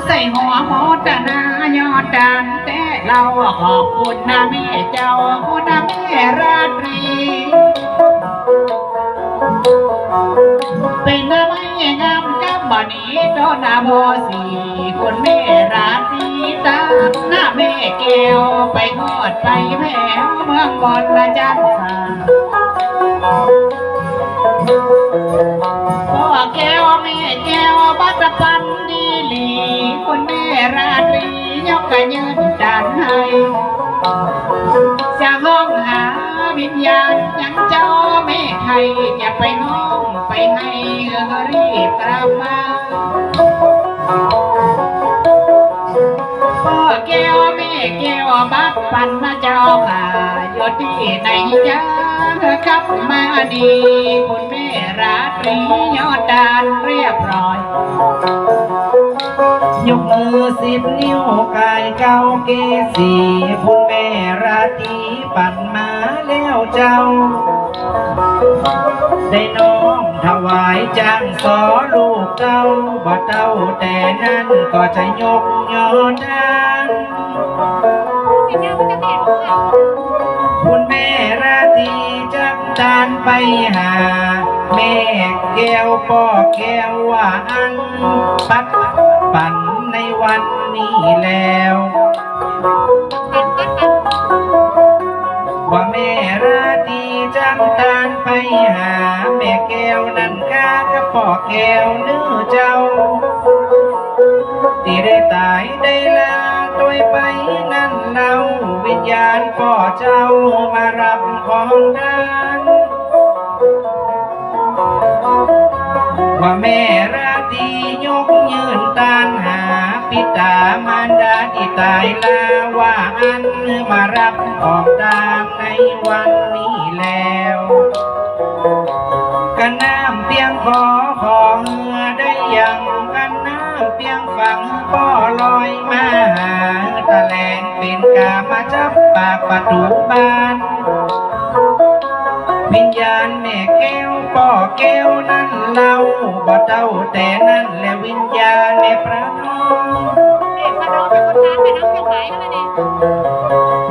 ใส่หัวโมตนายอดดันแต่เราขอบคุณนะแม่เจ้าคุณนะแม่ราตรีเป็นนะไม่งามกับบ่นี้โดนนาโมสีคุณแม่ราตรีตามหน้าแม่แก้วไปทอดไปแผ่เมืองบนละจันทร์พ่อแก้วแม่แก้วบัตรปันดีหลีคุณแม่ราตรียกกระยืนดันให้จะห้องหาวิญญาณยังเจ้าแม่ไทยจะไปห้องไปให้รีบกลับมาพ่อแก้วแม่แก้วบัตรปันนะเจ้าค่ะอยู่ที่ไหนจ้าขับมาดีคุณแม่ราตรียอดดานเรียบร้อยยกมือ10 นิ้วกายเก้าเกสีคุณแม่ราตรีปั่นมาแล้วเจ้าได้น้องถวายจ้างสอลูกเต้าบ่เต้าแต่นั้นก็จะยกยอดานคุณแม่ราตรีจักจานไปหาแม่แก้วพ่อแก้วว่าอันปัดปั่นในวันนี้แล้วว่าแม่ราตรีจักจานไปหาแม่แก้วนั่นข้ากับพ่อแก้วเนื้อเจ้าที่ได้ตายได้ลาโดยไปนั่นเราวิญญาณพ่อเจ้ามารับของดานว่าแม่ราตรียกยืนตานหาปิตามารดาที่ตายลาว่าอันมารับของดานในวันนี้แล้วกันน้ำเพียงขอเหือได้ยังกันน้ำเพียงฝังพ่อลอยมาหาตะแลงเป็นกามาจับปากประตูบ้านวิญญาณแม่แก้วพ่อแก้วนั่นเล่าบ่เต้าแต่นั่นและวิญญาณแม่พระน้องเป็นคนทานแม่น้องยังหายแล้วเนี่ย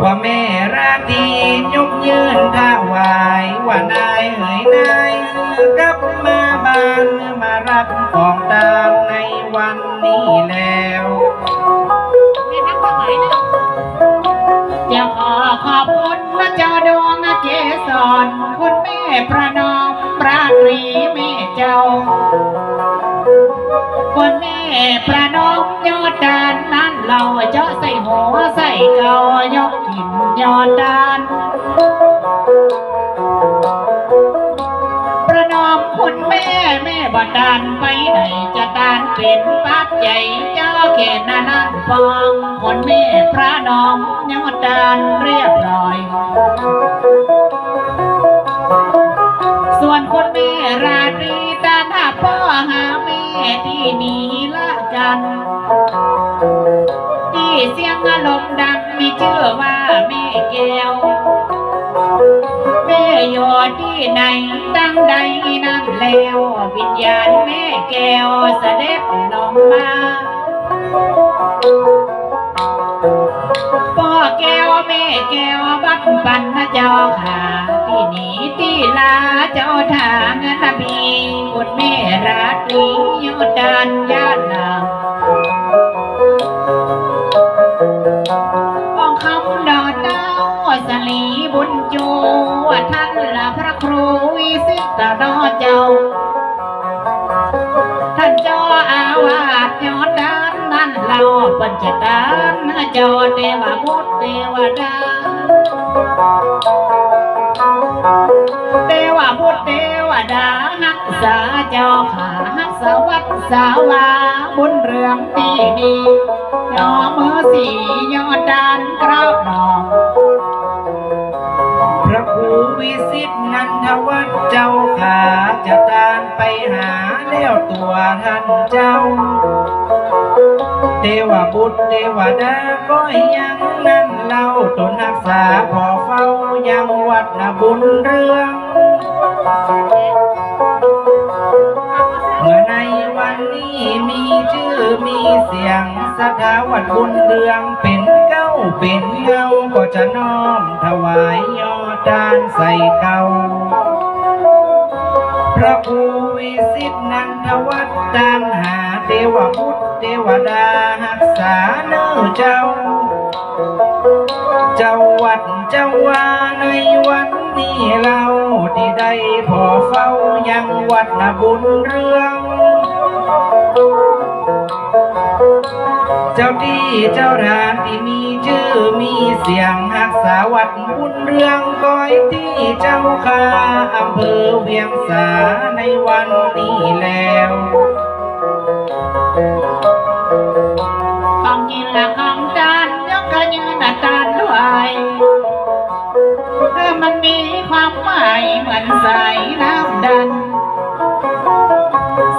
ว่าแม่ราตรียกยืนถวายว่านายเอ๋ยนายกลับมาบ้านมารับของตามในวันนี้แล้วแม่ทั้งถวายแล้วจะขอบคุณพระเจ้าดวงเกศรคุณแม่พระนอมราตรีแม่เจ้าคุณแม่พระนอมยอดดานนั้นเราเจาะใส่หัวใส่เกายกหินยอดดานประนอมคุณแม่บ่ดานไปไหนจะดานเป็นปัจจัยเจ้าแก่นั้นฟังคุณแม่พระนอมยอดดานเรียบร้อยส่วนคุณแม่ราตรีตาหน้าพ่อหาแม่ที่นี่ละกันที่เสียงอารมณ์ดังมีชื่อว่าแม่แก้วแม่อยู่ที่ไหนตั้งใดนั่นแล้ววิญญาณแม่แก้วเสด็จลงมาพ่อแก้วแม่แก้วบัดปันนะเจ้าค่ะที่นี่ที่ลาเจ้าทางนบีคุณแม่ราตรียอดดานญาตินางของคำดอดดาวสลีบุญจูท่านละพระครูวิสิตรอเจ้าท่านเจ้าอาวาสยอดดานนั่นเราปัญจดานเจ้าเทวบุตรเทวดาเทวบุตรเทวดาหักษาเจ้าขาหักสวัสดิ์สาวาบุญเรืองที่ดียอมือสียอดดานกราบน้องพระครูวิสิตนันทวัฒน์เจ้าขาจะตามไปหาแล้วตัวท่านเจ้าเทวบุตรเทวดาก็ยังนั่นเล่าตนรักษาขอเฝ้ายังวัดนาบุญเรืองเมื่อในวันนี้มีชื่อมีเสียง ทธาวัดบุญเรืองเป็นเก้าเป็นเงาก็จะน้อมถวายยอดานใส่เก่าพระครูวิสิทธินันทวัฒน์ดานหาเทวพุทธเทวดาหักษาเนื้อเจ้าวัดเจ้าว่าในวันนี้เราที่ได้พอเฝ้ายังวัดนาบุญเรืองเจ้าที่เจ้าทานที่มีชื่อมีเสียงหักษาวัดบุญเรืองก้อยที่เจ้าข้าอำเภอเวียงสาในวันนี้แล้วของกินและของทานยกกระยืนทานด้วยมันมีความหมายเหมือนสายน้ำดัน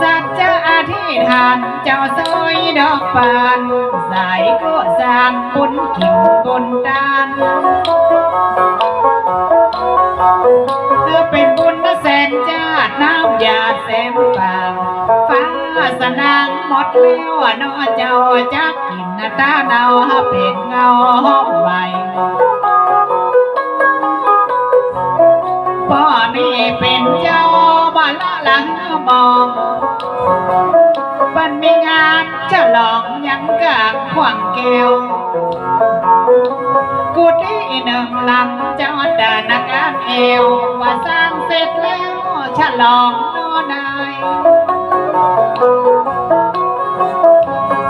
สัจจะอธิษฐานเจ้าซอยดอกปานสายก็สร้างบุญกินบุญทานเป็นบุญแสนจาดน้ำยาแสมปางฟ้าสนางหมดแล้วนอเจ้าจักกินตาเนาเป็นเงาห้องใบพ่อแม่เป็นเจ้าบ้านละหลังมองมันมีงานฉลองยังกางขวางแก้วกูที่หนึ่งลำเจ้าดานักการเอวว่าสร้างเสร็จแล้วฉลองนอนาย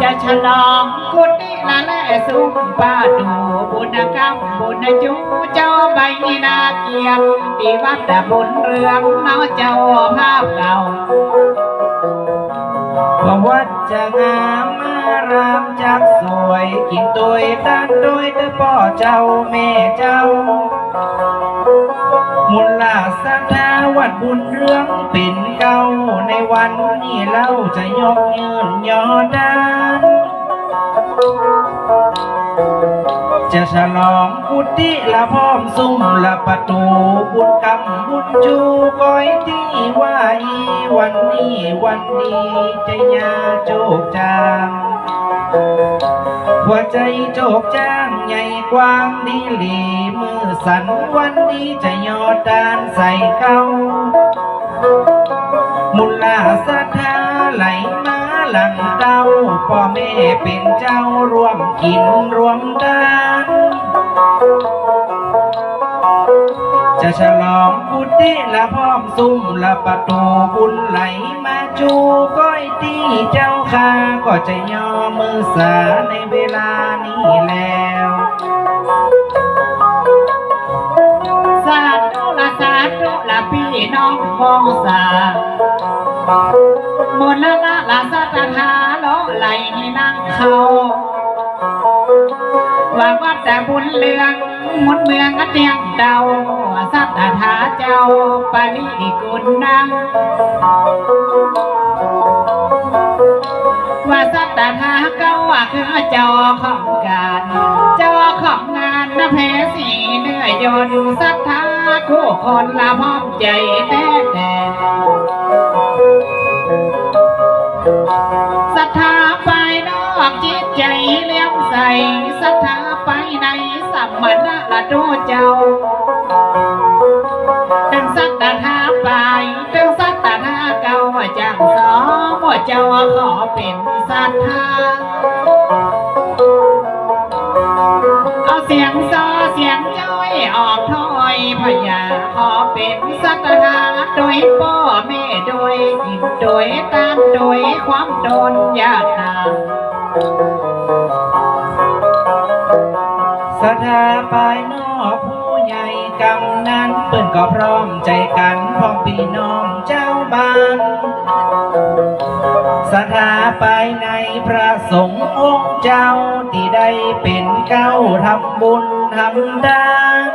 จะฉลองกุฏิละแลสุมป้าดูบุญกรรมบุญจูเจ้าใบนาเกียรติวัดบุญเรืองเนาเจ้าภาพเก่าว่าวัดจะงามอารามจักสวยกินตัวด้านด้วยเตพ่อเจ้าแม่เจ้ามุลลาสัทธาวัดบุญเรืองเป็นเก่าในวันนี้เราจะยกยืนยอดานจะฉลองกุฏิละพร้อมซุ้มละประตูบุญกรรมบุญจูก้อยที่ว่าวันนี้จะยาโจกจางหัวใจโจกจ้างใหญ่กว้างดีหลีมือสั่นวันนี้จะยอดดานใส่เก้ามุลลาสัทธาไหลมาหลังเต้าพ่อแม่เป็นเจ้าร่วมกินร่วมทานจะฉลองกุฏิละพร้อมซุ้มละประตูบุญไหลมาจูก้อยที่เจ้าข้าก็จะย่อมือสาในเวลานี้แล้วสาธุละพี่น้องมองสาหมดละสัทธาโลไหลนั่งเขาว่าวัดแต่บุญเรืองหมดเมืองกันเตียงเดาสัทธาเจ้าปาริกุลนังว่าสัทธาเก้าว่าคือเจ้าของการเจ้าของงานนะเพสีเนื้อยนสัทธาคู่คนละพร้อมใจแน่ศรัทธาไปนอกจิตใจเลี้ยงใสศรัทธาไปในสัมมนาละดูเจ้าตั้งศรัทธาไปตั้งศรัทธาเก่าจังสอว่าเจ้าขอเป็นศรัทธาเอาเสียงซอเสียงจ้อยออกถ้อยพยาขอเป็นศรัทธาโดยพ่อแม่โดยกินโดยตามโดยความโดนยากนาศรัทธาไปนอกผู้ใหญ่กำนั้นเปิ้นก็พร้อมใจกันพ้องพี่น้องเจ้าบ้านศรัทธาไปในพระสงฆ์องค์เจ้าที่ได้เป็นเก้าทำบุญทำทาน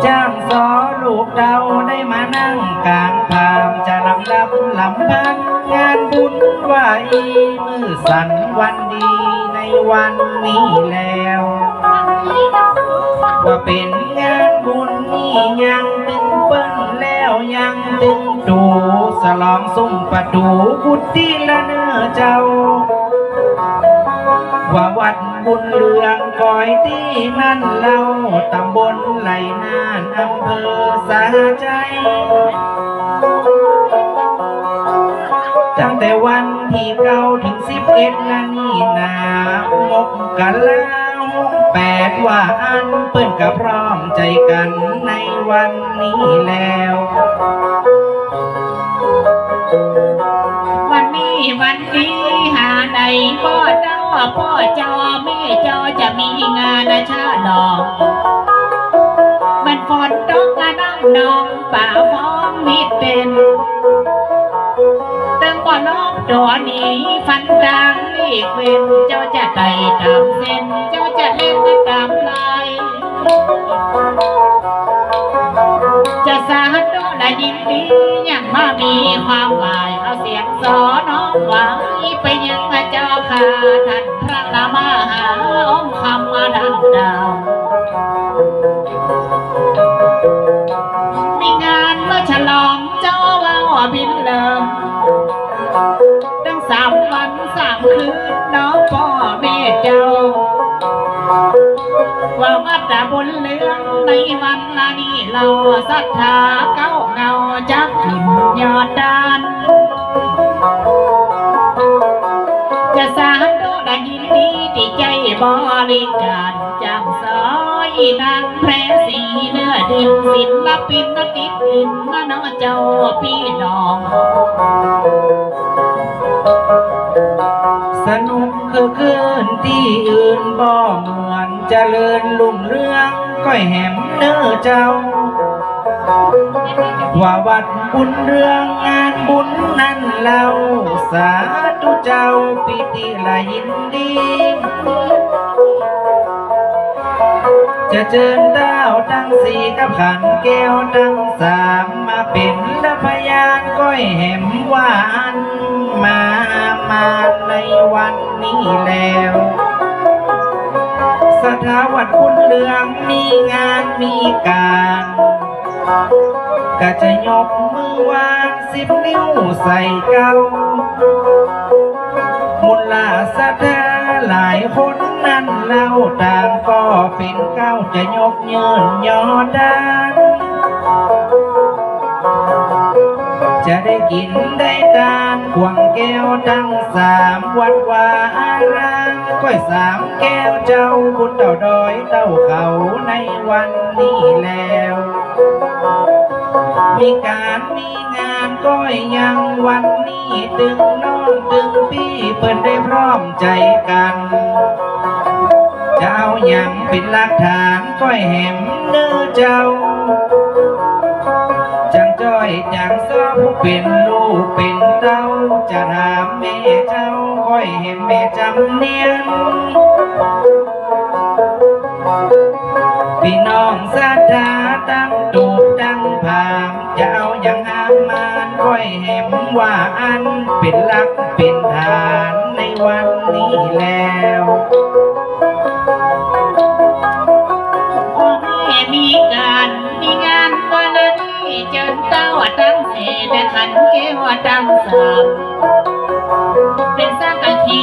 จ้างสอลูกเราได้มานั่งกลางพามจะลำดับลำพันงานบุญไหวมือสั่นวันดีในวันนี้แล้วว่าเป็นงานบุญนี่ยังตึงเปิ้นแล้วยังตึงดูสลองสุ่มประตูกุฏิละเนื้อ เจ้าว่าวัดบุญเรืองคอยที่นั่นเล่าตำบลไหลนานอำเภอสาใจตั้งแต่วันที่9 ถึง 11ละนี่นามกกะลา8ว่าอันเปิ้นกับพร้อมใจกันในวันนี้แล้ววันนี้หาใดพ่อเจ้าพ่อจอแม่จอจะมีงานชาดอกมันฝนตกกระน้ำนองป่าฟ้องมิดเป็นตึงบ่อนอกตัวนี้ฟันดังอีกเว้นเจ้าจะไต่ตามเส้นเจ้าจะเล่นตามลายจะสาธุได้ยินดียังมามีความหมายเอาเสียงสอนน้องไว้ไปยังพระเจ้าค่ะท่านพระรามาหาองค์คำมาดังดาวมีงานมาฉลองเจ้าว่าบินเลิมตั้ง3 วัน 3 คืนน้องพ่อแม่เจ้าว่าวัดบุญเรืองในวันละนี้เราศรัทธาเก้าเงาจักถิ่นยอดดานจะสาธุได้ยินดีที่ใจบริการจำสอยนางแพรสีเนื้อดินศิลปินนติดดินน้องเจ้าพี่น้องสนุกคือคืนที่อื่นบ่เหมือนเจริญลุ่งเรืองก้อยแหมเนื้อเจ้าว่าวัดบุญเรืองงานบุญนั้นเล่าสาธุเจ้าปิติละยินดีจะเจิญดาวทั้ง4กับขันแก้วทั้ง3มาเป็นละพยานก้อยแหมว่าอันมาในวันนี้แล้วสถาวัดบุญเรืองมีงานมีการก็จะยกมือวาง10 นิ้วใส่เก้ามุลาศรัทธาหลายคนนั้นเล่าต่างก็เป็นเก้าจะยกเยินยอดานจะได้กินได้ทานควงแก้วทั้ง3วัดวาอารามก้อย3แก้วเจ้าบุญเต่าดอยเต่าเขาในวันนี้แล้วมีการมีงานก้อยยังวันนี้ตึงน้องตึงพี่เปิดได้พร้อมใจกันเจ้ายังเป็นหลักฐานก้อยแหมเนื้อเจ้าจังจ้อยจังซ้อผู้เป็นลูกเป็นเต้าจะถามแม่เจ้าก้อยเห็นแม่จำเนียนพี่น้องศรัทธาตั้งตูบตั้งผามจะเอาอย่างงามมานก้อยเห็นว่าอันเป็นหลักเป็นฐานในวันนี้แล้วมีงานวันนี้เจิญเต้าตั้งเสดขันแก้วตั้ง3เป็นสักขี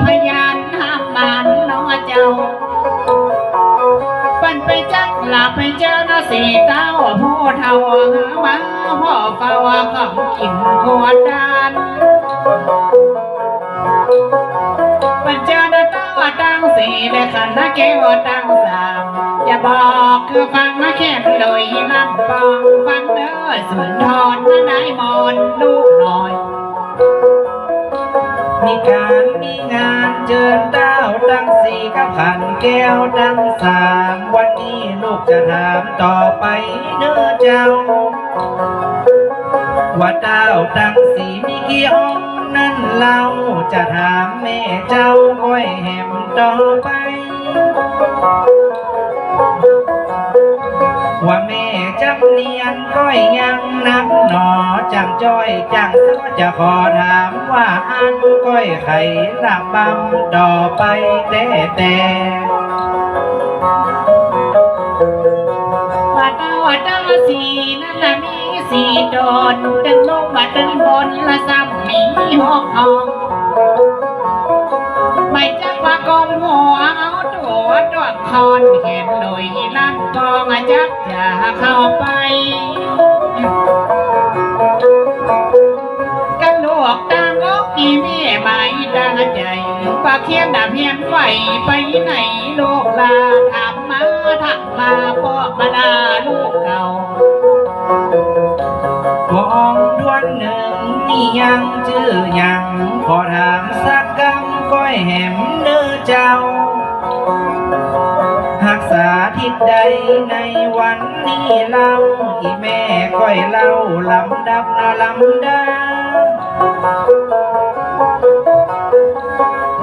พยานห้ามบานน้อเจ้าปันไปจักหลับไปเจอนาสีเต้าผู้เท่าหามาพ่อเฝ้าคำกินขวดดานปันเจอนาเต้าตั้งสีและขันแก้วตั้ง3อย่าบอกคือฟังมาแค่โดยลำปองฟังเด้อสุนทรนายมอนลูกหน่อยมีการมีงานเจิญเต้าตั้ง4กับขันแก้วตั้ง3วันนี้ลูกจะถามต่อไปเนื้อเจ้าว่าเต้าตั้ง4มีกี่องค์นั้นเราจะถามแม่เจ้าก้อยแหมต่อไปว่าแม่จำเนียนก้อยยังนักหนอจังจ้อยจังซ้อจะขอถามว่าอันก้อยไข่ละบำต่อไปแต่ว่าเต้าสีนั่นละมี4 โดนตึงลงมาตึงบนละซ้ำมี6 ห้อง คอนเห็นลอยลั่นกองจักจะเข้าไปกันลูกต่างอกอีแม่ไม่ตั้งใจปากเขียนดาเพียนไหวไปไหนลูกลาถามมาถักมาพ่อมาดาลูกเก่ามองดวนหนึ่งนี่ยังชื่อยังขอถามสักคำก้อยแหมเนื้อเจ้าหักษาทิศใดในวันนี้เล่าอีแม่ก้อยเล่าลำดับนาลำดา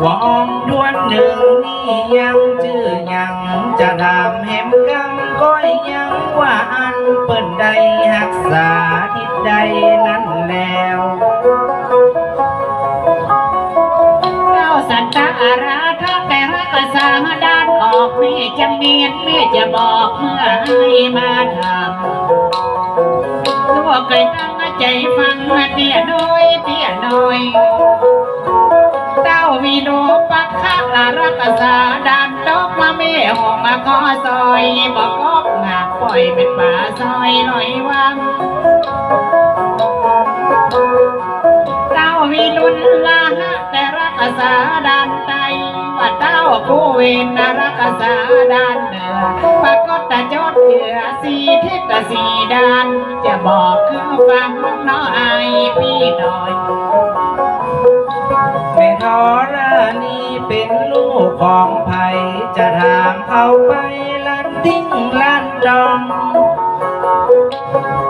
วองดวนหนึ่งนี่ยังชื่อยังจะถามแหมกำก้อยยังว่าอันเปิ้นใดหักษาทิศใดนั้นแล้วเจ้าสันตาอาราทักแต่รักษาด้านออกแม่จะเมียนแม่จะบอกเมื่อให้มาทำลูกเคยตั้งใจฟังเตี้ยน้อยเตี้ยน้อยเต้าวีโนปักข้ารักษาด้านดอกมาแม่หอมมาขอซอยบอกกอกหนักปล่อยเป็นป่าซอยลอยวังเต้าวีลุนลาแต่รักษาด้านใดว่าเต้าผู้เวนรักษาด้านเหนือปรากฏแต่จดเหยื่อสีทิศสีด้านจะบอกคือฟังน้อยพี่น้อยแม่ธรณีเป็นลูกของไผ่จะถามเขาไปลันทิ้งลันดอง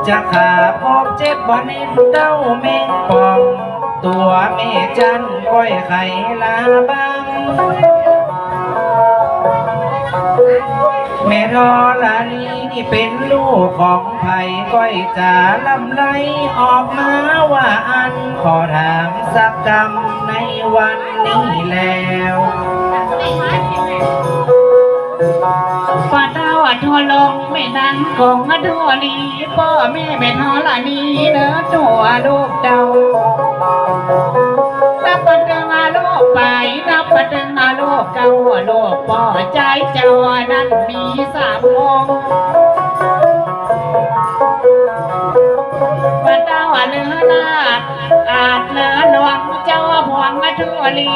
จะขาพบเจ็บบ่เน้นเต้าแมงปองตัวแม่จันก้อยไข่ลาบังแม่ธรณีนี่เป็นลูกของไผ่ก้อยจะลำไรออกมาว่าอันขอถามสักคำในวันนี้แล้วฝ่าเต้าทั่วลงไม่นั่งของทั่วลีพ่อแม่ไม่ทอละนี้เด้อตัวลูกเจ้านับปัดเดิงอาลูกไปนับปัดเดิงอาลูกเก่าลูกพ่อใจเจ้านั้นมี3 องค์ฝ่าเต้าเนื้อนาดอาจเนื้อหลวงเจ้าพวงทั่วลี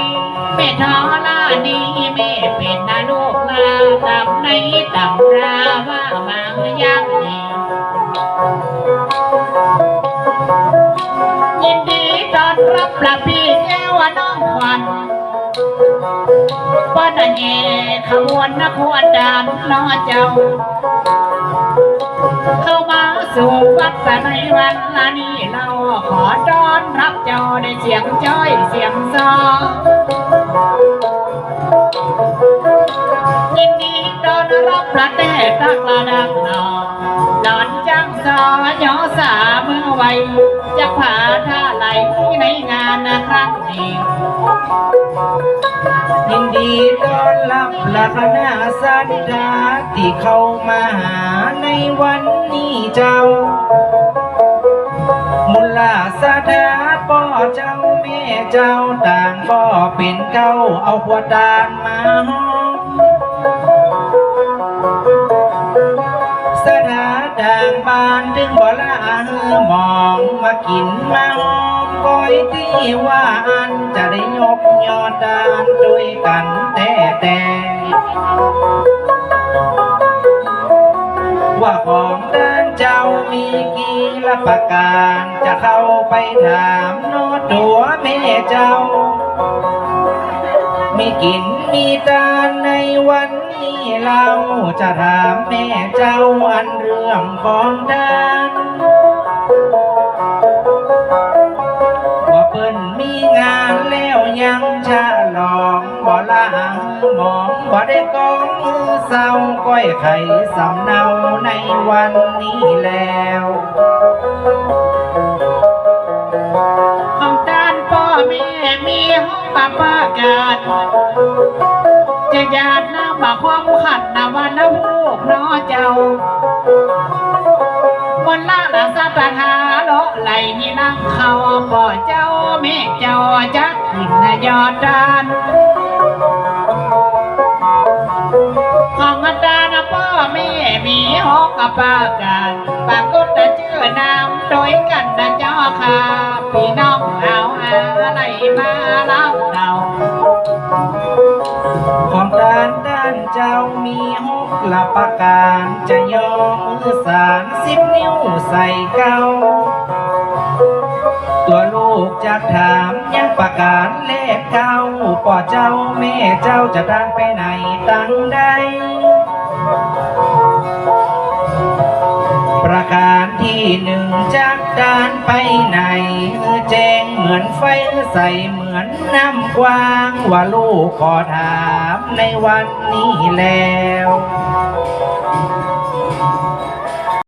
ไม่ทอละนี้แม่เป็นลูกลาตำในตำราว่ามายังดียินดีต้อนรับละพี่แก้วน้องขวัญป้อนแห่ขบวนนักขวดดำน้อเจ้าเข้ามาสู่วัดในวันนี้เราขอต้อนรับเจ้าในเสียงจ้อยเสียงซอยินดีต้อนรับพระเตตักระดังนอหลอนจังซอย่อสาเมื่อไวจะผาท่าไหลในงานครั้งนี้ยินดีต้อนรับละคณะสัตยาที่เข้ามาหาในวันนี้เจ้ามุลาสาธาพ่อเจ้าแม่เจ้าต่างก็เป็นเก้าเอาขวดดานมาห้องสถาต่างบ้านถึงบ่ละมองมากินมาหอมก้อยที่ว่าอันจะได้ยกยอดดานด้วยกันแต่ว่าของด้านเจ้ามีกี่ละประการจะเข้าไปถามโนตัวแม่เจ้ามีกินมีตาในวันนี้เราจะถามแม่เจ้าอันเรื่องของด้านว่าเปิ้นมีงานแล้วยังฉลองบ่ละมองบ่ได้กองมือเศร้าก้อยไข่สำเนาในวันนี้แล้วของด้านพ่อแม่มีห้องประกาศจะญาติน้ำมาความขัดนะวันน้ำลูกน้อเจ้าวันละละสัตหาเลาะไหลนี่นั่งเขาบ่เจ้าแม่เจ้าจักขึ้นยอดดานของ ปาการปากก็จะเจอนำโดยกันนะเจ้าค่ะพี่น้องเอาอะไรมารับเรา ของด้านเจ้ามีหกหลับประการจะย่อมือสาร10 นิ้วใส่เก้าตัวลูกจะถามยังประการเลขเก้าป่อเจ้าแม่เจ้าจะด้านไปไหนตั้งใดประการที่1จากด้านไปไหนแจ้งเหมือนไฟใส่เหมือนน้ำกว้างว่าลูกขอถามในวันนี้แล้ว